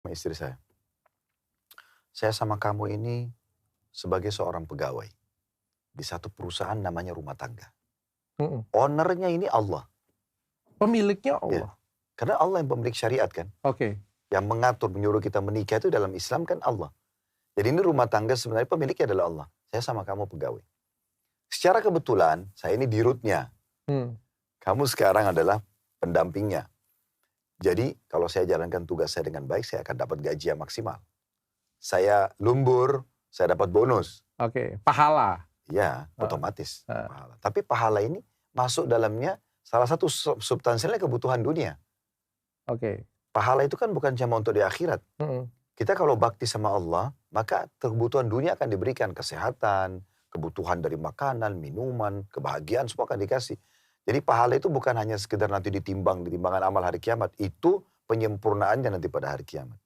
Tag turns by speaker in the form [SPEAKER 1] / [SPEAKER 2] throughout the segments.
[SPEAKER 1] Sama istri saya sama kamu ini sebagai seorang pegawai di satu perusahaan namanya rumah tangga.
[SPEAKER 2] Mhm.
[SPEAKER 1] Ownernya ini Allah.
[SPEAKER 2] Pemiliknya
[SPEAKER 1] Ya.
[SPEAKER 2] Allah?
[SPEAKER 1] Karena Allah yang pemilik syariat kan.
[SPEAKER 2] Oke.
[SPEAKER 1] Yang mengatur, menyuruh kita menikah itu dalam Islam kan Allah. Jadi ini rumah tangga sebenarnya pemiliknya adalah Allah. Saya sama kamu pegawai. Secara kebetulan saya ini dirutnya. Kamu sekarang adalah pendampingnya. Jadi kalau saya jalankan tugas saya dengan baik, saya akan dapat gaji yang maksimal. Saya lembur, saya dapat bonus.
[SPEAKER 2] Oke, pahala.
[SPEAKER 1] Ya, otomatis
[SPEAKER 2] Heeh.
[SPEAKER 1] pahala. Tapi pahala ini masuk dalamnya salah satu substansinya kebutuhan dunia.
[SPEAKER 2] Oke.
[SPEAKER 1] Pahala itu kan bukan cuma untuk di akhirat.
[SPEAKER 2] Mhm.
[SPEAKER 1] Kita kalau bakti sama Allah, maka kebutuhan dunia akan diberikan. Kesehatan, kebutuhan dari makanan, minuman, kebahagiaan, semua akan dikasih. Jadi pahala itu bukan hanya sekedar nanti ditimbang, ditimbangan amal hari kiamat. Itu penyempurnaannya nanti pada hari kiamat.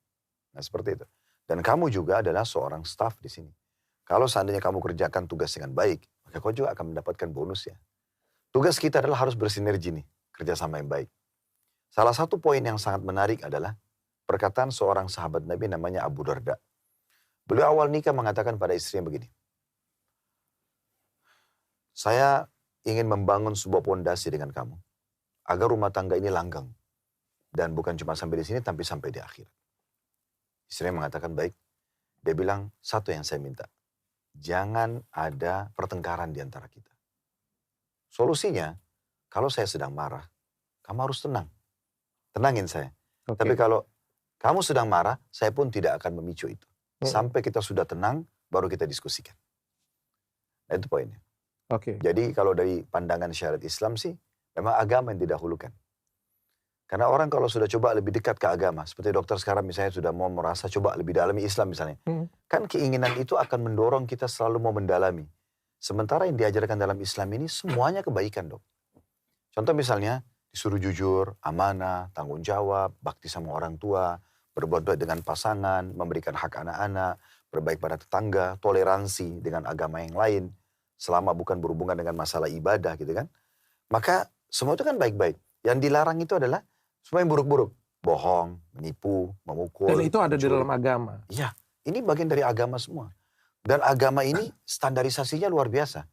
[SPEAKER 1] Nah seperti itu. Dan kamu juga adalah seorang staf di sini. Kalau seandainya kamu kerjakan tugas dengan baik, maka kau juga akan mendapatkan bonusnya. Tugas kita adalah harus bersinergi nih, kerjasama yang baik. Salah satu poin yang sangat menarik adalah perkataan seorang sahabat Nabi namanya Abu Darda. Beliau awal nikah mengatakan pada istrinya begini. Saya ingin membangun sebuah pondasi dengan kamu. Agar rumah tangga ini langgeng. Dan bukan cuma sampai di sini, tapi sampai di akhirat. Istrinya mengatakan baik. Dia bilang, satu yang saya minta. Jangan ada pertengkaran di antara kita. Solusinya, kalau saya sedang marah, kamu harus tenang. Tenangin saya.
[SPEAKER 2] Oke.
[SPEAKER 1] Tapi kalau kamu sedang marah, saya pun tidak akan memicu itu. Sampai kita sudah tenang, baru kita diskusikan. Nah itu poinnya.
[SPEAKER 2] Oke.
[SPEAKER 1] Jadi kalau dari pandangan syariat Islam sih, memang agama yang didahulukan. Karena orang kalau sudah coba lebih dekat ke agama, seperti dokter sekarang misalnya sudah mau merasa coba lebih dalami Islam misalnya. Kan keinginan itu akan mendorong kita selalu mau mendalami. Sementara yang diajarkan dalam Islam ini semuanya kebaikan dok. Contoh misalnya, disuruh jujur, amanah, tanggung jawab, bakti sama orang tua, berbuat baik dengan pasangan, memberikan hak anak-anak, berbaik pada tetangga, toleransi dengan agama yang lain, selama bukan berhubungan dengan masalah ibadah gitu kan. Maka semua itu kan baik-baik. Yang dilarang itu adalah semua yang buruk-buruk. Bohong, menipu, memukul.
[SPEAKER 2] Dan itu ada di
[SPEAKER 1] mencuri.
[SPEAKER 2] dalam agama.
[SPEAKER 1] Iya, ini bagian dari agama semua. Dan agama ini standarisasinya luar biasa.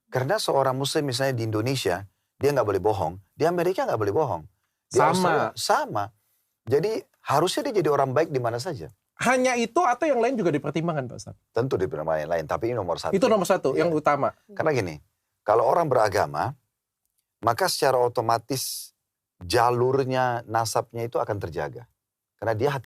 [SPEAKER 1] Karena seorang muslim misalnya di Indonesia, dia nggak boleh bohong. Di Amerika nggak boleh bohong. Di Australia sama. Jadi harusnya dia jadi orang baik di mana saja.
[SPEAKER 2] Hanya itu atau yang lain juga dipertimbangkan Pak Ustaz?
[SPEAKER 1] Tentu di pertimbangan yang lain, tapi ini nomor satu.
[SPEAKER 2] Itu nomor satu,
[SPEAKER 1] Iya.
[SPEAKER 2] yang utama.
[SPEAKER 1] Karena gini, kalau orang beragama, maka secara otomatis jalurnya, nasabnya itu akan terjaga. Karena dia